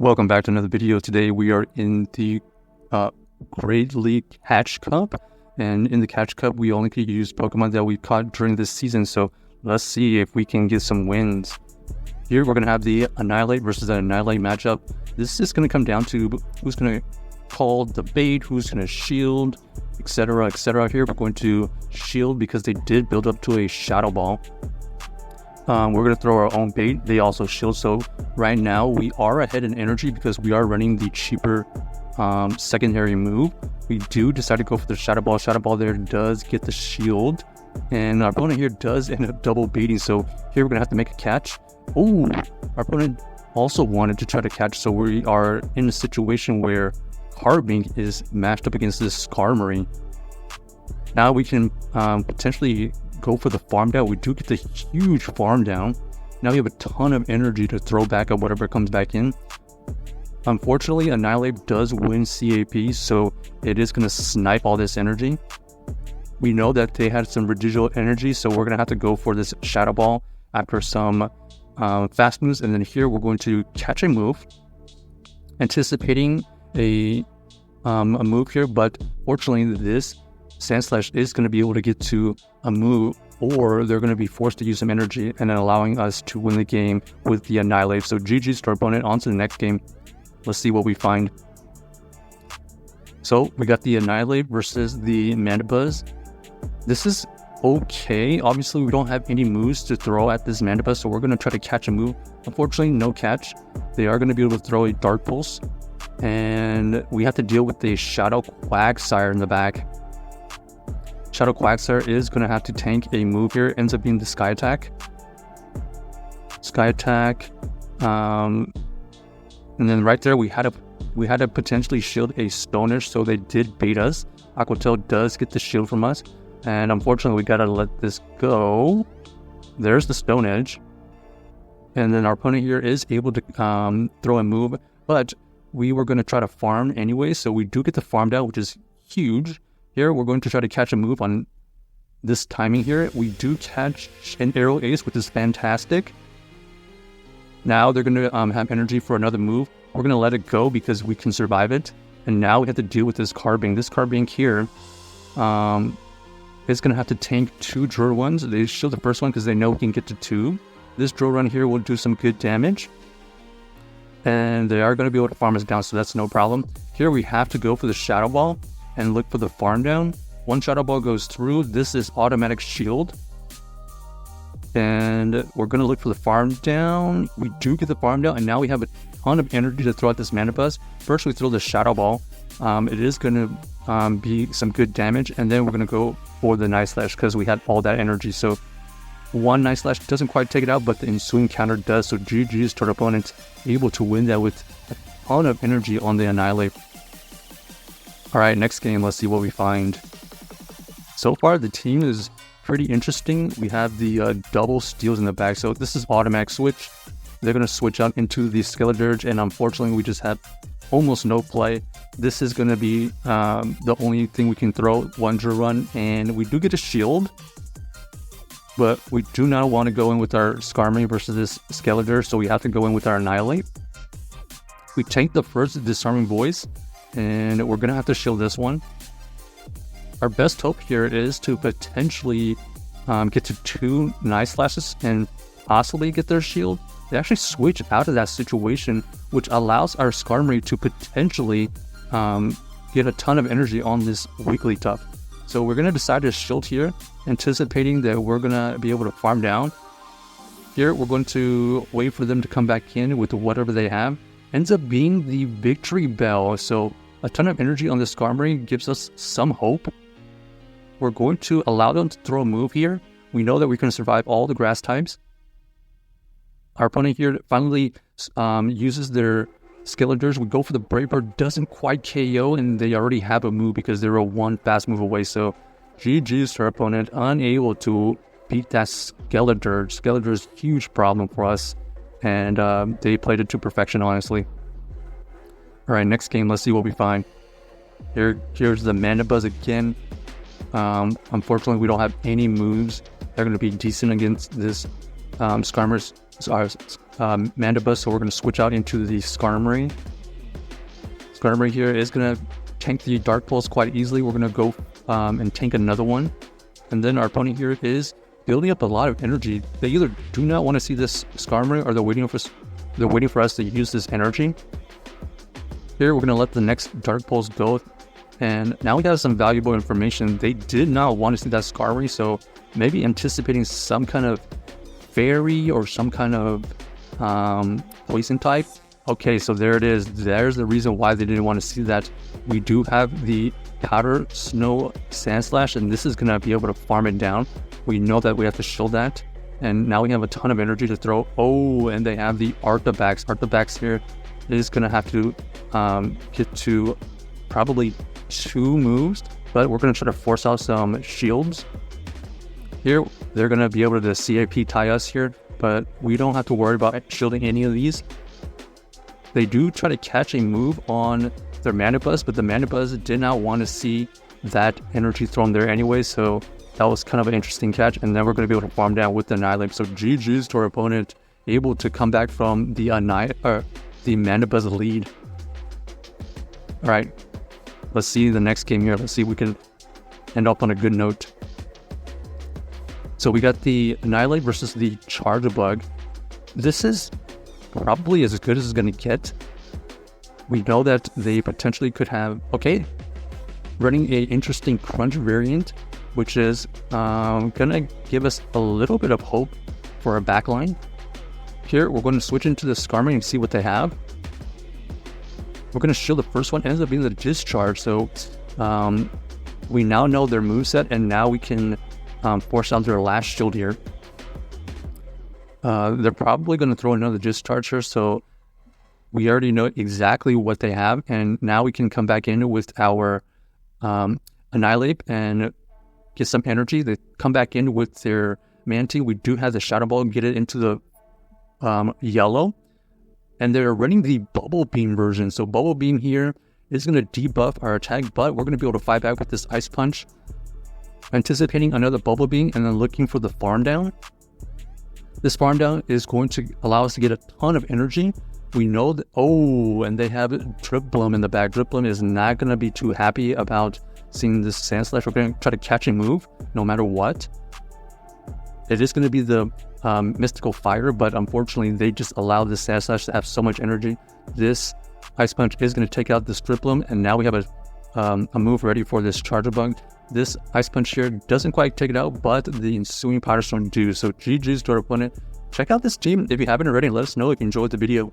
Welcome back to another video. Today we are in the Great League Catch Cup, and in the Catch Cup we only could use Pokemon that we caught during this season, so let's see if we can get some wins. Here we're going to have the Annihilape versus the Annihilape matchup. This is going to come down to who's going to call the bait, who's going to shield, etc, etc. Here we're going to shield because they did build up to a Shadow Ball. We're going to throw our own bait. They also shield, so right now we are ahead in energy because we are running the cheaper secondary move. We do decide to go for the Shadow Ball. Shadow Ball there does get the shield, and our opponent here does end up double baiting, so here we're going to have to make a catch. Oh, our opponent also wanted to try to catch, so we are in a situation where Chargebug is matched up against this Skarmory. Now we can potentially go for the farm down. We do get the huge farm down. Now we have a ton of energy to throw back at whatever comes back in. Unfortunately, Annihilape does win CAP, so it is going to snipe all this energy. We know that they had some residual energy, so we're going to have to go for this Shadow Ball after some fast moves. And then here we're going to catch a move, anticipating a move here, but fortunately this Sandslash is going to be able to get to a move, or they're going to be forced to use some energy and then allowing us to win the game with the Annihilape. So GG's to our opponent. On to the next game. Let's see what we find. So we got the Annihilape versus the Mandibuzz. This is okay. Obviously we don't have any moves to throw at this Mandibuzz, so we're going to try to catch a move. Unfortunately, no catch. They are going to be able to throw a Dark Pulse, and we have to deal with the Shadow Quagsire in the back. Shadow Quagsire is going to have to tank a move here. Ends up being the Sky Attack. Sky Attack. And then right there we had to potentially shield a Stone Edge, so they did bait us. Aqua Tail does get the shield from us, and unfortunately we gotta let this go. There's the Stone Edge. And then our opponent here is able to throw a move, but we were going to try to farm anyway, so we do get the farm down, which is huge. Here, we're going to try to catch a move on this timing here. We do catch an Arrow Ace, which is fantastic. Now they're going to have energy for another move. We're going to let it go because we can survive it. And now we have to deal with this Chargebug. This Chargebug here is going to have to tank two Drill Runs. They shield the first one because they know we can get to two. This Drill Run here will do some good damage. And they are going to be able to farm us down, so that's no problem. Here we have to go for the Shadow Ball and look for the farm down. One Shadow Ball goes through. This is automatic shield. And we're going to look for the farm down. We do get the farm down, and now we have a ton of energy to throw at this Mandibuzz. First we throw the Shadow Ball. It is going to be some good damage, and then we're going to go for the Night Slash because we had all that energy. So one Night Slash doesn't quite take it out, but the ensuing counter does. So GG's to our opponent, able to win that with a ton of energy on the Annihilape. Alright, next game, let's see what we find. So far, the team is pretty interesting. We have the double steals in the back, so this is automatic switch. They're going to switch out into the Skeledirge, and unfortunately, we just have almost no play. This is going to be the only thing we can throw, one Drill Run, and we do get a shield. But we do not want to go in with our Skarmory versus this Skeledirge, so we have to go in with our Annihilape. We tank the first Disarming Voice, and we're going to have to shield this one. Our best hope here is to potentially get to two Night Slashes and possibly get their shield. They actually switch out of that situation, which allows our Skarmory to potentially get a ton of energy on this weekly tough. So we're going to decide to shield here, anticipating that we're going to be able to farm down. Here we're going to wait for them to come back in with whatever they have. Ends up being the Victory Bell, so a ton of energy on the Skarmory gives us some hope. We're going to allow them to throw a move here. We know that we can survive all the grass types. Our opponent here finally uses their Skeledirge. We go for the Brave Bird, doesn't quite KO, and they already have a move because they're a one fast move away. So GG's to our opponent, unable to beat that Skeledirge. Skeledirge is a huge problem for us, and they played it to perfection, honestly. Alright, next game, let's see what we find. Here's the Mandibuzz again. Unfortunately, we don't have any moves. They're going to be decent against this Skarmory. Mandibuzz, so we're going to switch out into the Skarmory. Skarmory here is going to tank the Dark Pulse quite easily. We're going to go and tank another one. And then our opponent here is building up a lot of energy. They either do not want to see this Skarmory, or they're waiting for us to use this energy. Here, we're going to let the next Dark Pulse go. And now we have some valuable information. They did not want to see that Skarmory, so maybe anticipating some kind of fairy or some kind of poison type. Okay, so there it is. There's the reason why they didn't want to see that. We do have the Powder Snow Sandslash, and this is going to be able to farm it down. We know that we have to shield that, and now we have a ton of energy to throw. Oh, and they have the Arthabax. Arthabax here is going to have to get to probably 2 moves, but we're going to try to force out some shields. Here, they're going to be able to CAP tie us here, but we don't have to worry about shielding any of these. They do try to catch a move on their Mandibuzz, but the Mandibuzz did not want to see that energy thrown there anyway, so that was kind of an interesting catch. And then we're going to be able to farm down with the Annihilape. So GG's to our opponent, able to come back from the Mandibuzz lead. All right, let's see the next game here. Let's see if we can end up on a good note. So we got the Annihilape versus the Chargebug. This is probably as good as it's going to get. We know that they potentially could have, running a interesting crunch variant, which is going to give us a little bit of hope for a backline. Here, we're going to switch into the Skarmory and see what they have. We're going to shield the first one, ends up being the Discharge, so we now know their moveset, and now we can force out their last shield here. They're probably going to throw another Discharge here, so we already know exactly what they have, and now we can come back in with our Annihilape and get some energy. They come back in with their Manti. We do have the Shadow Ball, get it into the yellow, and they're running the Bubble Beam version. So Bubble Beam here is going to debuff our attack, but we're going to be able to fight back with this Ice Punch, anticipating another Bubble Beam and then looking for the farm down. This farm down is going to allow us to get a ton of energy. We know that, and they have Driploom in the back. Driploom is not going to be too happy about seeing this Sandslash. We're going to try to catch a move no matter what. It is going to be the Mystical Fire, but unfortunately they just allow this Sandslash to have so much energy. This Ice Punch is going to take out this Driploom, and now we have a move ready for this Chargebug. This Ice Punch here doesn't quite take it out, but the ensuing Powder Stone do. So GG's to our opponent. Check out this team if you haven't already. Let us know if you enjoyed the video.